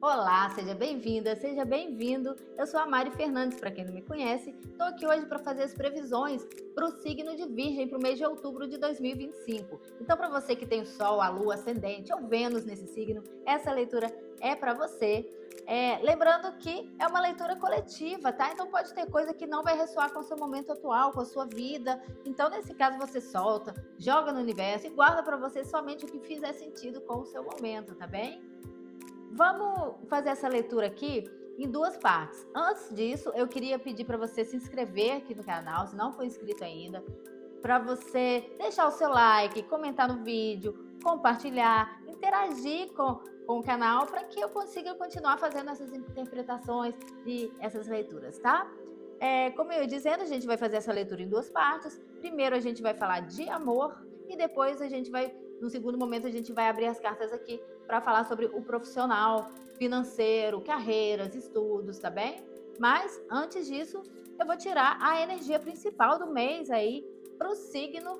Olá, seja bem-vinda, seja bem-vindo. Eu sou a Mari Fernandes, para quem não me conhece. Estou aqui hoje para fazer as previsões para o signo de Virgem para o mês de outubro de 2025. Então, para você que tem o Sol, a Lua, Ascendente ou Vênus nesse signo, essa leitura é para você. Lembrando que é uma leitura coletiva, tá? Então pode ter coisa que não vai ressoar com o seu momento atual, com a sua vida. Então, nesse caso, você solta, joga no universo e guarda para você somente o que fizer sentido com o seu momento, tá bem? Vamos fazer essa leitura aqui em duas partes. Antes disso, eu queria pedir para você se inscrever aqui no canal, se não for inscrito ainda, para você deixar o seu like, comentar no vídeo, compartilhar, interagir com o canal para que eu consiga continuar fazendo essas interpretações e essas leituras, tá? Como eu ia dizendo, a gente vai fazer essa leitura em duas partes. Primeiro a gente vai falar de amor e depois a gente vai, no segundo momento, a gente vai abrir as cartas aqui para falar sobre o profissional, financeiro, carreiras, estudos, tá bem? Mas antes disso, eu vou tirar a energia principal do mês aí para o signo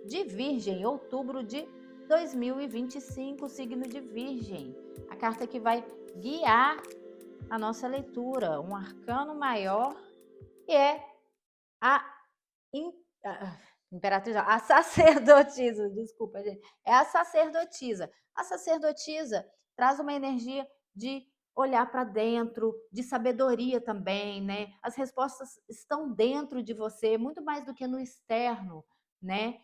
de Virgem, outubro de 2025, signo de Virgem. A carta que vai guiar a nossa leitura, um arcano maior, que é a imperatriz, a sacerdotisa, desculpa, gente. É a sacerdotisa. A sacerdotisa traz uma energia de olhar para dentro, de sabedoria também, né? As respostas estão dentro de você, muito mais do que no externo, né?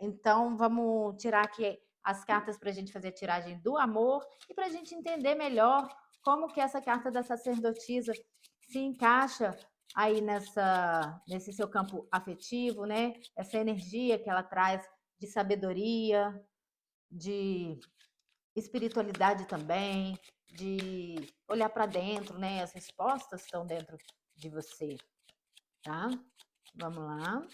Então, vamos tirar aqui as cartas para a gente fazer a tiragem do amor e para a gente entender melhor como que essa carta da sacerdotisa se encaixa aí nesse seu campo afetivo, né? Essa energia que ela traz de sabedoria, de espiritualidade também, de olhar para dentro, né? As respostas estão dentro de você, tá? Vamos lá.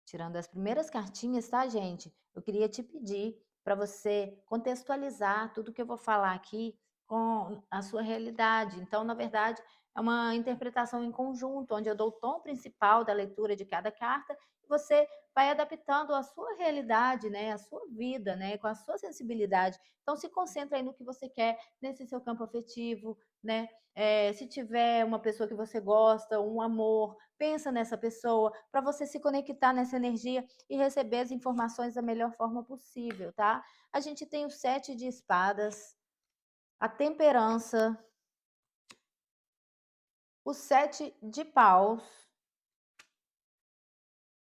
Tirando as primeiras cartinhas, tá, gente? Eu queria te pedir para você contextualizar tudo que eu vou falar aqui com a sua realidade. Então, na verdade, é uma interpretação em conjunto, onde eu dou o tom principal da leitura de cada carta e você vai adaptando a sua realidade, né, a sua vida, né, com a sua sensibilidade. Então, se concentra aí no que você quer nesse seu campo afetivo, né? Se tiver uma pessoa que você gosta, um amor, pensa nessa pessoa para você se conectar nessa energia e receber as informações da melhor forma possível, tá? A gente tem o 7 de espadas, a temperança, o 7 de paus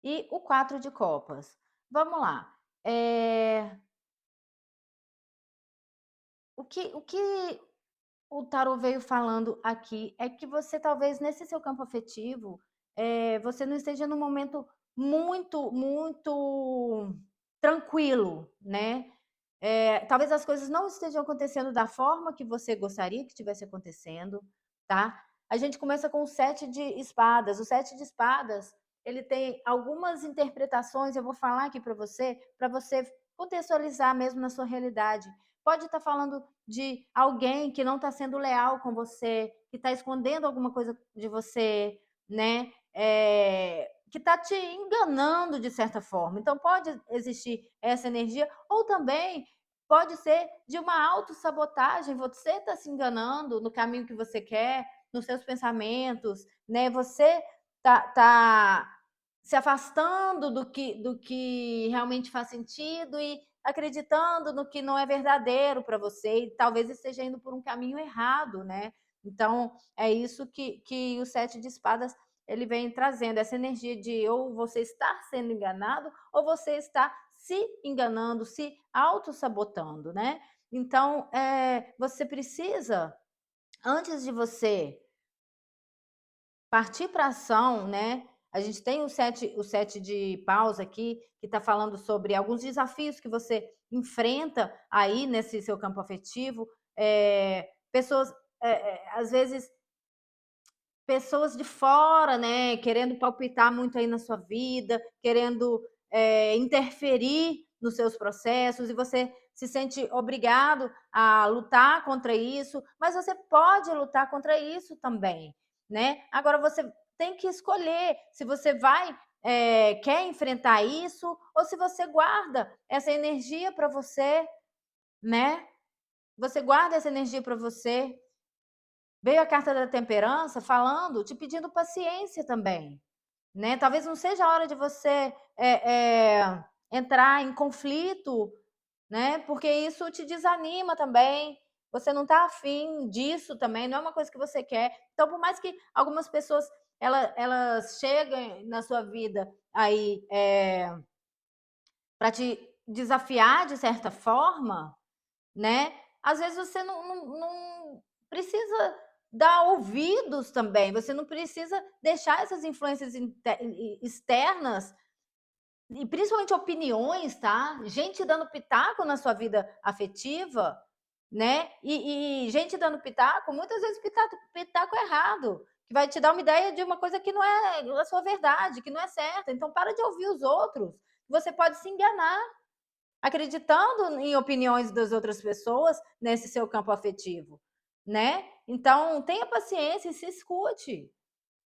e o 4 de copas. Vamos lá. O que o tarot veio falando aqui é que você talvez nesse seu campo afetivo, você não esteja num momento muito, muito tranquilo, né? Talvez as coisas não estejam acontecendo da forma que você gostaria que estivesse acontecendo, tá? A gente começa com o 7 de espadas. O 7 de espadas, ele tem algumas interpretações, eu vou falar aqui para você contextualizar mesmo na sua realidade. Pode estar falando de alguém que não está sendo leal com você, que está escondendo alguma coisa de você, né? Que está te enganando de certa forma. Então, pode existir essa energia, ou também pode ser de uma autossabotagem, você está se enganando no caminho que você quer, nos seus pensamentos, né? Você tá se afastando do que realmente faz sentido e acreditando no que não é verdadeiro para você, e talvez esteja indo por um caminho errado, né? Então, é isso que o 7 de espadas ele vem trazendo, essa energia de ou você está sendo enganado ou você está se enganando, se auto-sabotando, né? Então, você precisa, antes de você partir para ação, né? A gente tem o sete de paus aqui, que está falando sobre alguns desafios que você enfrenta aí nesse seu campo afetivo. Pessoas, às vezes, pessoas de fora, né, querendo palpitar muito aí na sua vida, querendo interferir nos seus processos, e você se sente obrigado a lutar contra isso, mas você pode lutar contra isso também, né? Agora você tem que escolher se você vai quer enfrentar isso ou se você guarda essa energia para você, né? Você guarda essa energia para você. Veio a carta da temperança falando, te pedindo paciência também, né? Talvez não seja a hora de você entrar em conflito, né? Porque isso te desanima também. Você não está afim disso também, não é uma coisa que você quer. Então, por mais que algumas pessoas elas cheguem na sua vida aí para te desafiar de certa forma, né? Às vezes você não precisa dar ouvidos também, você não precisa deixar essas influências externas e principalmente opiniões, tá? Gente dando pitaco na sua vida afetiva, né? E gente dando pitaco, muitas vezes pitaco errado, que vai te dar uma ideia de uma coisa que não é a sua verdade, que não é certa. Então, para de ouvir os outros. Você pode se enganar acreditando em opiniões das outras pessoas nesse seu campo afetivo, né? Então, tenha paciência e se escute.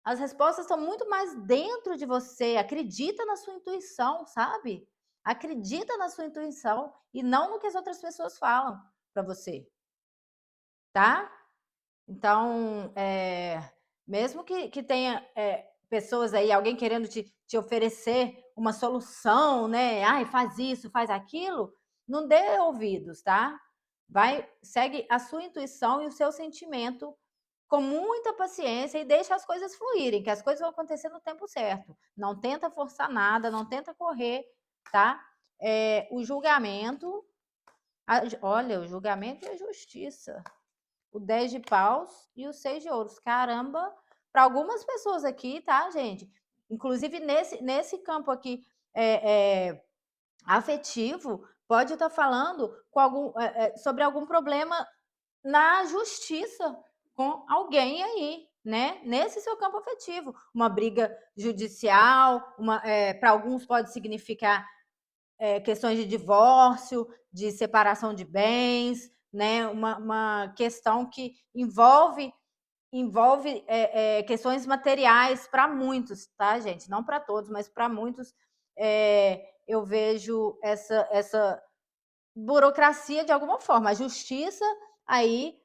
As respostas estão muito mais dentro de você. Acredita na sua intuição, sabe? Acredita na sua intuição e não no que as outras pessoas falam para você, tá? Então, mesmo que tenha pessoas aí, alguém querendo te oferecer uma solução, né? Ai, faz isso, faz aquilo, não dê ouvidos, tá? Segue a sua intuição e o seu sentimento com muita paciência e deixa as coisas fluírem, que as coisas vão acontecer no tempo certo. Não tenta forçar nada, não tenta correr, tá? O julgamento, olha, o julgamento e a justiça. O 10 de paus e o 6 de ouros. Caramba, para algumas pessoas aqui, tá, gente? Inclusive nesse campo aqui afetivo, pode estar falando sobre algum problema na justiça com alguém aí, né? Nesse seu campo afetivo. Uma briga judicial, para alguns pode significar questões de divórcio, de separação de bens, né? Uma questão que envolve questões materiais para muitos, tá, gente? Não para todos, mas para muitos. Eu vejo essa burocracia de alguma forma, a justiça aí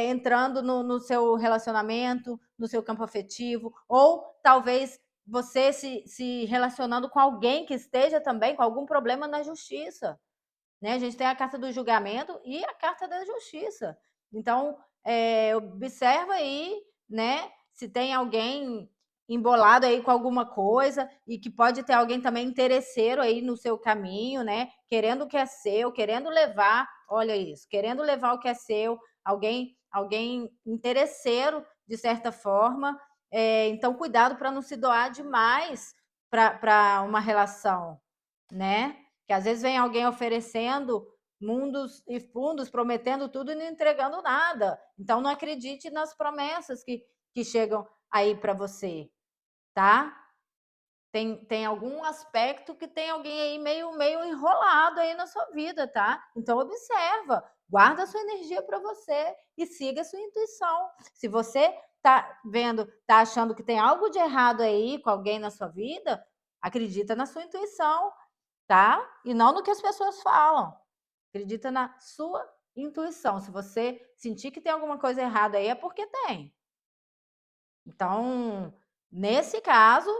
entrando no seu relacionamento, no seu campo afetivo, ou talvez você se relacionando com alguém que esteja também com algum problema na justiça, né? A gente tem a carta do julgamento e a carta da justiça. Então, observa aí, né? Se tem alguém embolado aí com alguma coisa e que pode ter alguém também interesseiro aí no seu caminho, né? Querendo o que é seu, querendo levar, olha isso, querendo levar o que é seu, alguém interesseiro de certa forma. Então, cuidado para não se doar demais para uma relação, né? Que às vezes vem alguém oferecendo mundos e fundos, prometendo tudo e não entregando nada. Então, não acredite nas promessas que chegam aí para você, tá? Tem algum aspecto que tem alguém aí meio enrolado aí na sua vida, tá? Então, observa, guarda a sua energia para você e siga a sua intuição. Se você tá vendo, tá achando que tem algo de errado aí com alguém na sua vida, acredita na sua intuição, tá? E não no que as pessoas falam. Acredita na sua intuição. Se você sentir que tem alguma coisa errada aí, é porque tem. Então, nesse caso,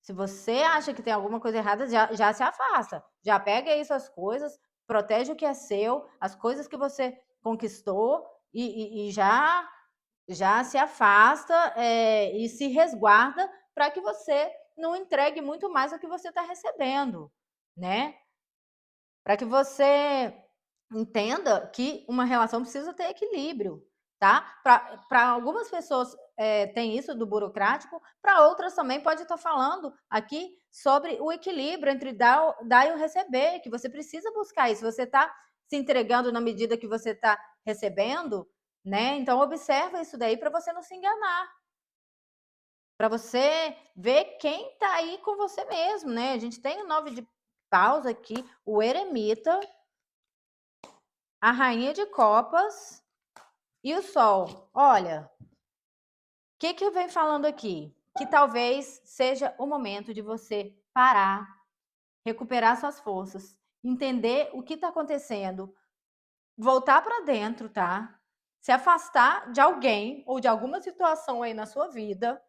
se você acha que tem alguma coisa errada, já se afasta. Já pega aí suas coisas, protege o que é seu, as coisas que você conquistou e já se afasta e se resguarda para que você não entregue muito mais do que você está recebendo, né? Para que você entenda que uma relação precisa ter equilíbrio, tá? Para algumas pessoas tem isso do burocrático, para outras também pode estar falando aqui sobre o equilíbrio entre dar e o receber, que você precisa buscar isso. Você está se entregando na medida que você está recebendo, né? Então observa isso daí para você não se enganar. Para você ver quem está aí com você mesmo, né? A gente tem o 9 de paus aqui, o eremita, a rainha de copas e o sol. Olha, o que vem falando aqui? Que talvez seja o momento de você parar, recuperar suas forças, entender o que está acontecendo, voltar para dentro, tá? Se afastar de alguém ou de alguma situação aí na sua vida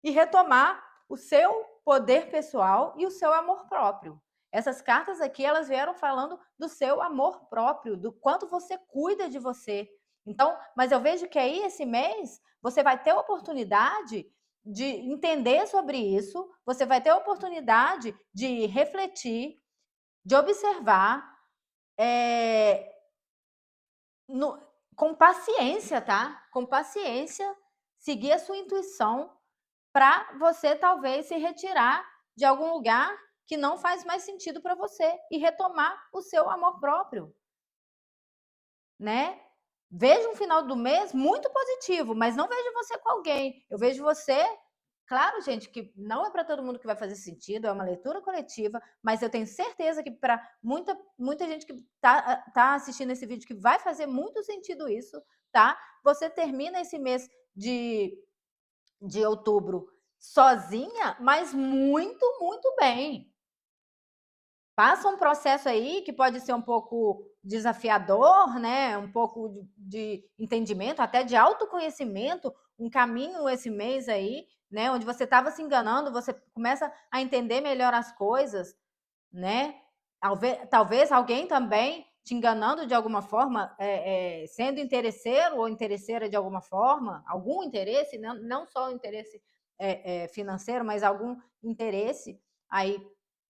e retomar o seu poder pessoal e o seu amor próprio. Essas cartas aqui, elas vieram falando do seu amor próprio, do quanto você cuida de você. Então, mas eu vejo que aí esse mês você vai ter a oportunidade de entender sobre isso, você vai ter a oportunidade de refletir, de observar, no, com paciência, tá? Com paciência, seguir a sua intuição para você talvez se retirar de algum lugar que não faz mais sentido para você e retomar o seu amor próprio, né? Vejo um final do mês muito positivo, mas não vejo você com alguém. Eu vejo você, claro, gente, que não é para todo mundo que vai fazer sentido, é uma leitura coletiva, mas eu tenho certeza que para muita gente que tá assistindo esse vídeo que vai fazer muito sentido isso, tá? Você termina esse mês de outubro sozinha, mas muito, muito bem. Passa um processo aí que pode ser um pouco desafiador, né? Um pouco de entendimento, até de autoconhecimento, um caminho esse mês aí, né? Onde você estava se enganando, você começa a entender melhor as coisas, né? Talvez alguém também te enganando de alguma forma, sendo interesseiro ou interesseira de alguma forma, algum interesse, não só o interesse financeiro, mas algum interesse aí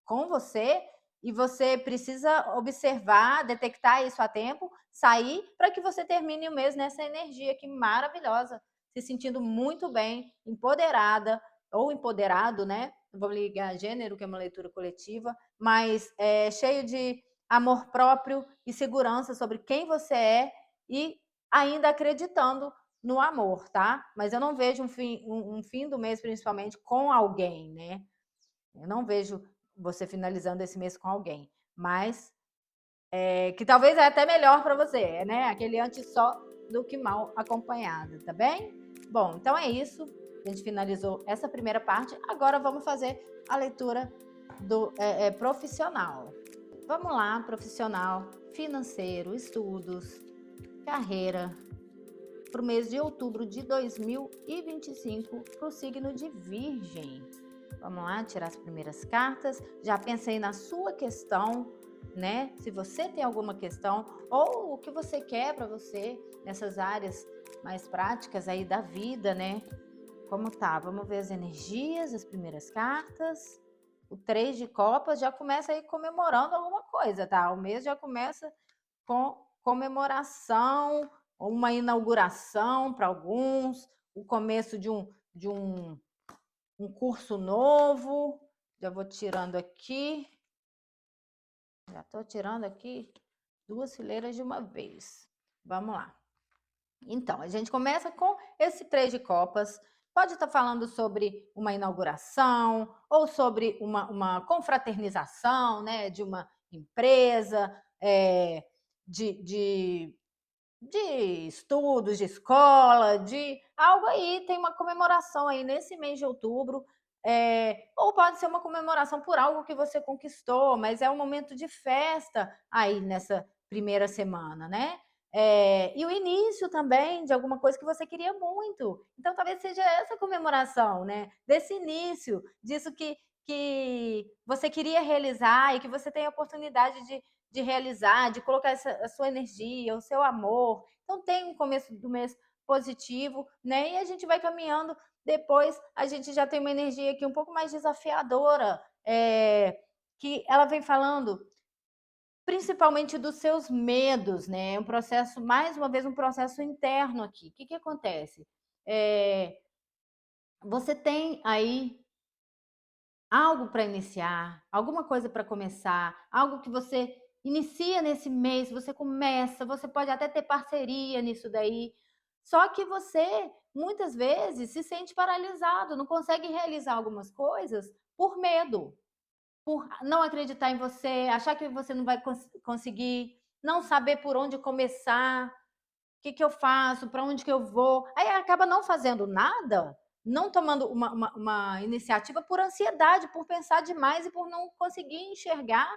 com você, e você precisa observar, detectar isso a tempo, sair para que você termine o mês nessa energia aqui maravilhosa, se sentindo muito bem, empoderada ou empoderado, né? Vamos ligar gênero, que é uma leitura coletiva, mas cheio de amor próprio e segurança sobre quem você é e ainda acreditando no amor, tá? Mas eu não vejo um fim do mês, principalmente, com alguém, né? Eu não vejo você finalizando esse mês com alguém, mas que talvez é até melhor para você, né? Aquele antes só do que mal acompanhado, tá bem? Bom, então é isso. A gente finalizou essa primeira parte. Agora vamos fazer a leitura do profissional. Vamos lá, profissional, financeiro, estudos, carreira, para o mês de outubro de 2025, para o signo de Virgem. Vamos lá, tirar as primeiras cartas. Já pensei na sua questão, né? Se você tem alguma questão ou o que você quer para você nessas áreas mais práticas aí da vida, né? Como tá? Vamos ver as energias, as primeiras cartas. O 3 de copas já começa aí comemorando alguma coisa, tá? O mês já começa com comemoração, uma inauguração para alguns, o começo de um curso novo. Já vou tirando aqui. Já estou tirando aqui 2 fileiras de uma vez. Vamos lá. Então, a gente começa com esse 3 de copas. Pode estar falando sobre uma inauguração ou sobre uma confraternização, né, de uma empresa, de estudos, de escola, de algo aí. Tem uma comemoração aí nesse mês de outubro. Ou pode ser uma comemoração por algo que você conquistou, mas é um momento de festa aí nessa primeira semana, né? E o início também de alguma coisa que você queria muito. Então, talvez seja essa comemoração, né? Desse início, disso que você queria realizar e que você tem a oportunidade de realizar, de colocar a sua energia, o seu amor. Então, tem um começo do mês positivo, né? E a gente vai caminhando. Depois, a gente já tem uma energia aqui um pouco mais desafiadora, que ela vem falando principalmente dos seus medos, né? Um processo, mais uma vez, um processo interno aqui. O que acontece? Você tem aí algo para iniciar, alguma coisa para começar, algo que você inicia nesse mês, você começa, você pode até ter parceria nisso daí. Só que você, muitas vezes, se sente paralisado, não consegue realizar algumas coisas por medo, por não acreditar em você, achar que você não vai conseguir, não saber por onde começar, o que eu faço, para onde que eu vou. Aí acaba não fazendo nada, não tomando uma iniciativa por ansiedade, por pensar demais e por não conseguir enxergar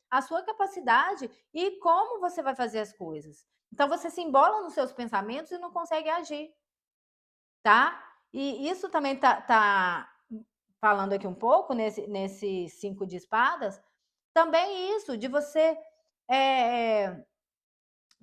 a sua capacidade e como você vai fazer as coisas. Então você se embola nos seus pensamentos e não consegue agir, tá? E isso também tá falando aqui um pouco nesse 5 de espadas, também isso de você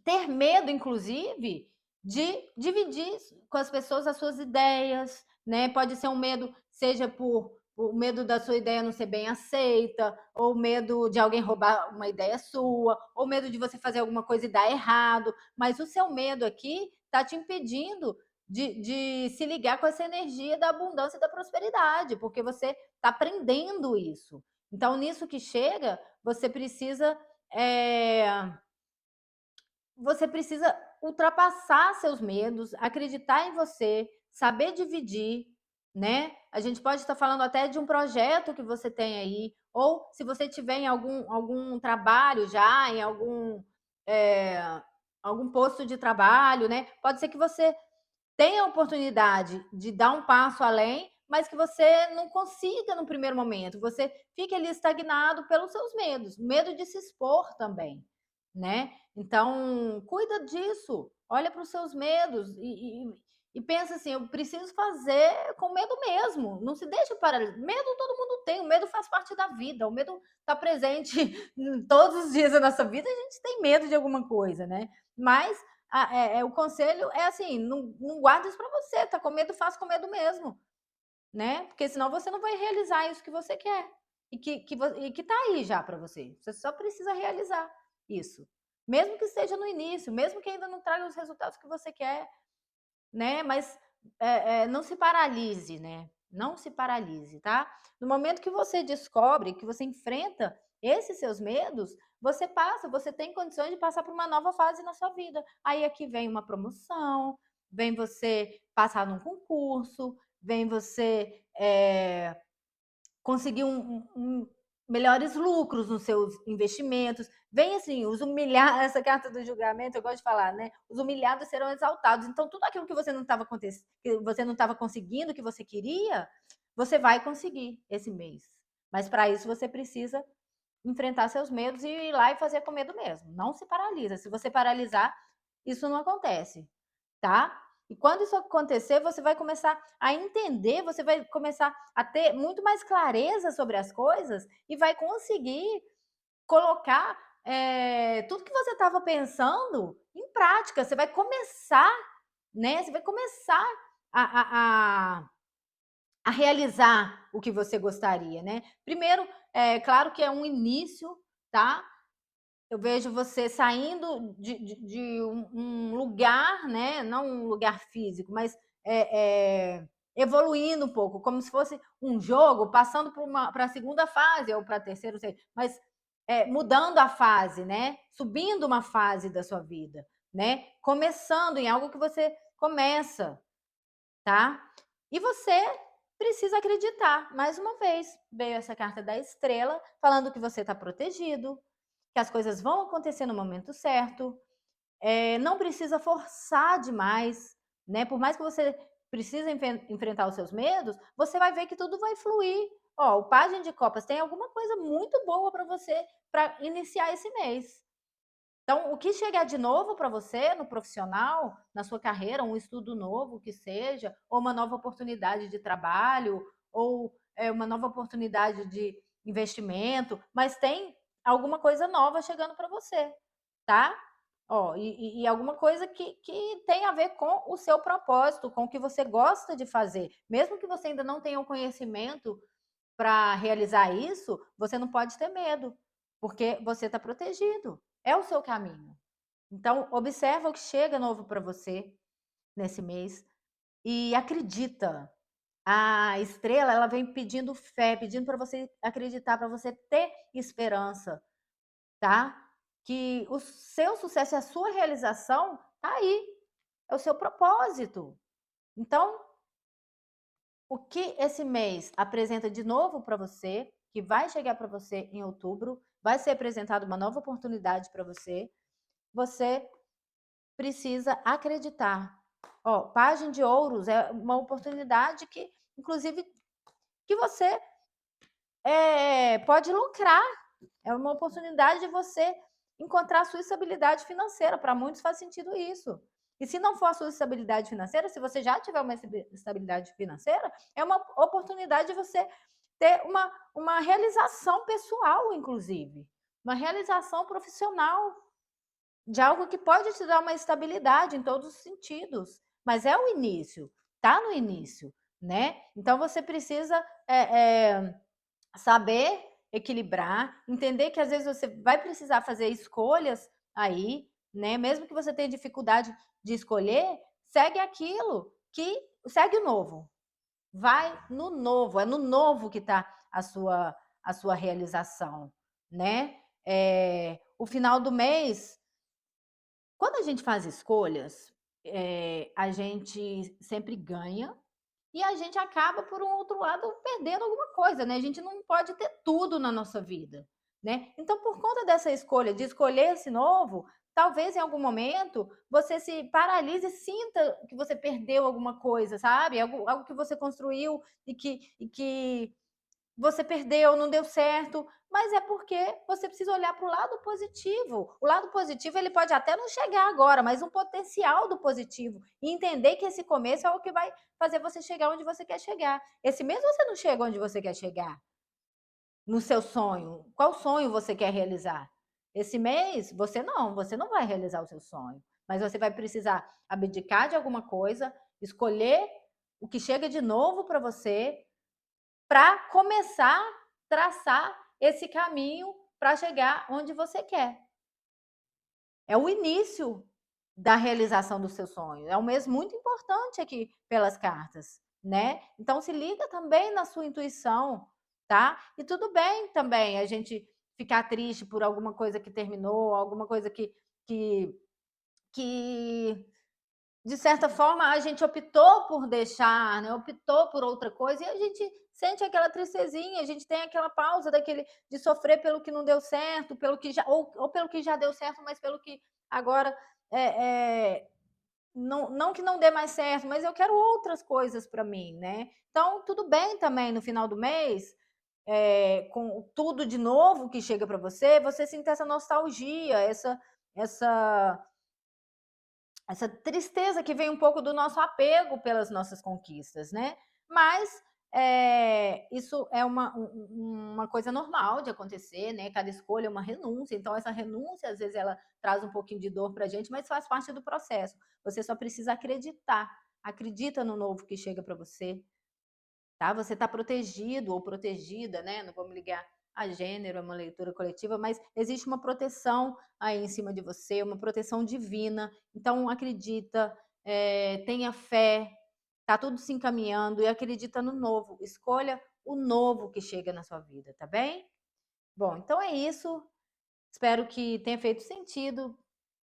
ter medo, inclusive, de dividir com as pessoas as suas ideias, né? Pode ser um medo, seja por o medo da sua ideia não ser bem aceita, ou medo de alguém roubar uma ideia sua, ou medo de você fazer alguma coisa e dar errado. Mas o seu medo aqui está te impedindo de se ligar com essa energia da abundância e da prosperidade, porque você está aprendendo isso. Então, nisso que chega, você precisa ultrapassar seus medos, acreditar em você, saber dividir, né? A gente pode estar falando até de um projeto que você tem aí, ou se você tiver em algum trabalho já, em algum posto de trabalho, né? Pode ser que você tenha a oportunidade de dar um passo além, mas que você não consiga no primeiro momento. Você fique ali estagnado pelos seus medos, medo de se expor também, né? Então, cuida disso. Olha para os seus medos e pensa assim, eu preciso fazer com medo mesmo. Não se deixe paralisar. Medo todo mundo tem, o medo faz parte da vida. O medo está presente todos os dias da nossa vida. A gente tem medo de alguma coisa, né? Mas o conselho é assim, não guarda isso para você, tá com medo, faz com medo mesmo, né? Porque senão você não vai realizar isso que você quer e que tá aí já para você. Você só precisa realizar isso, mesmo que seja no início, mesmo que ainda não traga os resultados que você quer, né? Mas não se paralise, né? Não se paralise, tá? No momento que você descobre, que você enfrenta esses seus medos, você tem condições de passar por uma nova fase na sua vida. Aí aqui vem uma promoção, vem você passar num concurso, vem você conseguir melhores lucros nos seus investimentos. Vem assim, os humilhados, essa carta do julgamento, eu gosto de falar, né? Os humilhados serão exaltados. Então, tudo aquilo que você não estava conseguindo, que você queria, você vai conseguir esse mês. Mas para isso você precisa enfrentar seus medos e ir lá e fazer com medo mesmo. Não se paralisa. Se você paralisar, isso não acontece, tá? E quando isso acontecer, você vai começar a entender, você vai começar a ter muito mais clareza sobre as coisas e vai conseguir colocar tudo que você estava pensando em prática. Você vai começar, né? Você vai começar a realizar o que você gostaria, né? Primeiro, claro que é um início, tá? Eu vejo você saindo de um lugar, né? Não um lugar físico, mas evoluindo um pouco, como se fosse um jogo, passando para a segunda fase ou para a terceira, não sei, mas mudando a fase, né? Subindo uma fase da sua vida, né? Começando em algo que você começa, tá? E você precisa acreditar. Mais uma vez, veio essa carta da estrela falando que você está protegido, que as coisas vão acontecer no momento certo, não precisa forçar demais, né? Por mais que você precise enfrentar os seus medos, você vai ver que tudo vai fluir. Ó, o Pajem de Copas tem alguma coisa muito boa para você para iniciar esse mês. Então, o que chegar de novo para você no profissional, na sua carreira, um estudo novo que seja, ou uma nova oportunidade de trabalho, ou uma nova oportunidade de investimento, mas tem alguma coisa nova chegando para você, tá? Ó, e alguma coisa que tem a ver com o seu propósito, com o que você gosta de fazer. Mesmo que você ainda não tenha o conhecimento para realizar isso, você não pode ter medo, porque você está protegido. É o seu caminho. Então, observa o que chega novo para você nesse mês e acredita. A estrela, ela vem pedindo fé, pedindo para você acreditar, para você ter esperança, tá? Que o seu sucesso e a sua realização tá aí. É o seu propósito. Então, o que esse mês apresenta de novo para você, que vai chegar para você em outubro, vai ser apresentada uma nova oportunidade para você. Você precisa acreditar. Ó, Pajem de Ouros é uma oportunidade que, inclusive, que você pode lucrar, É uma oportunidade de você encontrar a sua estabilidade financeira. Para muitos faz sentido isso. E se não for a sua estabilidade financeira, se você já tiver uma estabilidade financeira, é uma oportunidade de você ter uma realização pessoal, inclusive. Uma realização profissional de algo que pode te dar uma estabilidade em todos os sentidos. Mas é o início, tá no início, né? Então você precisa saber equilibrar, entender que às vezes você vai precisar fazer escolhas aí, né? Mesmo que você tenha dificuldade de escolher, segue aquilo que segue o novo. Vai no novo, é no novo que está a sua realização, né? O final do mês, quando a gente faz escolhas, a gente sempre ganha e a gente acaba, por um outro lado, perdendo alguma coisa, né? A gente não pode ter tudo na nossa vida, né? Então, por conta dessa escolha, de escolher esse novo, talvez em algum momento você se paralise e sinta que você perdeu alguma coisa, sabe? Algo que você construiu e que você perdeu, não deu certo, mas é porque você precisa olhar para o lado positivo. O lado positivo ele pode até não chegar agora, mas um potencial do positivo. E entender que esse começo é o que vai fazer você chegar onde você quer chegar. Esse mês você não chega onde você quer chegar, no seu sonho. Qual sonho você quer realizar? Esse mês você não vai realizar o seu sonho, mas você vai precisar abdicar de alguma coisa, escolher o que chega de novo para você, para começar a traçar esse caminho para chegar onde você quer. É o início da realização do seu sonho. É um mês muito importante aqui pelas cartas, né? Então se liga também na sua intuição, tá? E tudo bem também a gente ficar triste por alguma coisa que terminou, alguma coisa que de certa forma, a gente optou por deixar, né? Optou por outra coisa e a gente sente aquela tristezinha, a gente tem aquela pausa de sofrer pelo que não deu certo, pelo que já, ou pelo que já deu certo, mas pelo que agora não que não dê mais certo, mas eu quero outras coisas para mim, né? Então, tudo bem também no final do mês, com tudo de novo que chega para você, você sentir essa nostalgia, essa essa tristeza que vem um pouco do nosso apego pelas nossas conquistas, né? Mas isso é uma coisa normal de acontecer, né? Cada escolha é uma renúncia, então essa renúncia, às vezes, ela traz um pouquinho de dor pra gente, mas faz parte do processo. Você só precisa acreditar. Acredita no novo que chega para você, tá? Você está protegido ou protegida, né? Não vou me ligar a gênero, é uma leitura coletiva, mas existe uma proteção aí em cima de você, uma proteção divina. Então acredita, tenha fé, tá tudo se encaminhando e acredita no novo. Escolha o novo que chega na sua vida, tá bem? Bom, então é isso. Espero que tenha feito sentido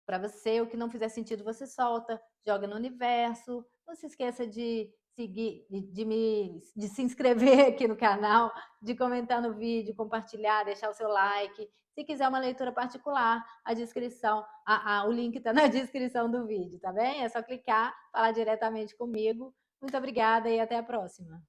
para você. O que não fizer sentido, você solta, joga no universo. Não se esqueça de seguir, de se inscrever aqui no canal, de comentar no vídeo, compartilhar, deixar o seu like. Se quiser uma leitura particular, a descrição, o link está na descrição do vídeo, tá bem? É só clicar, falar diretamente comigo. Muito obrigada e até a próxima.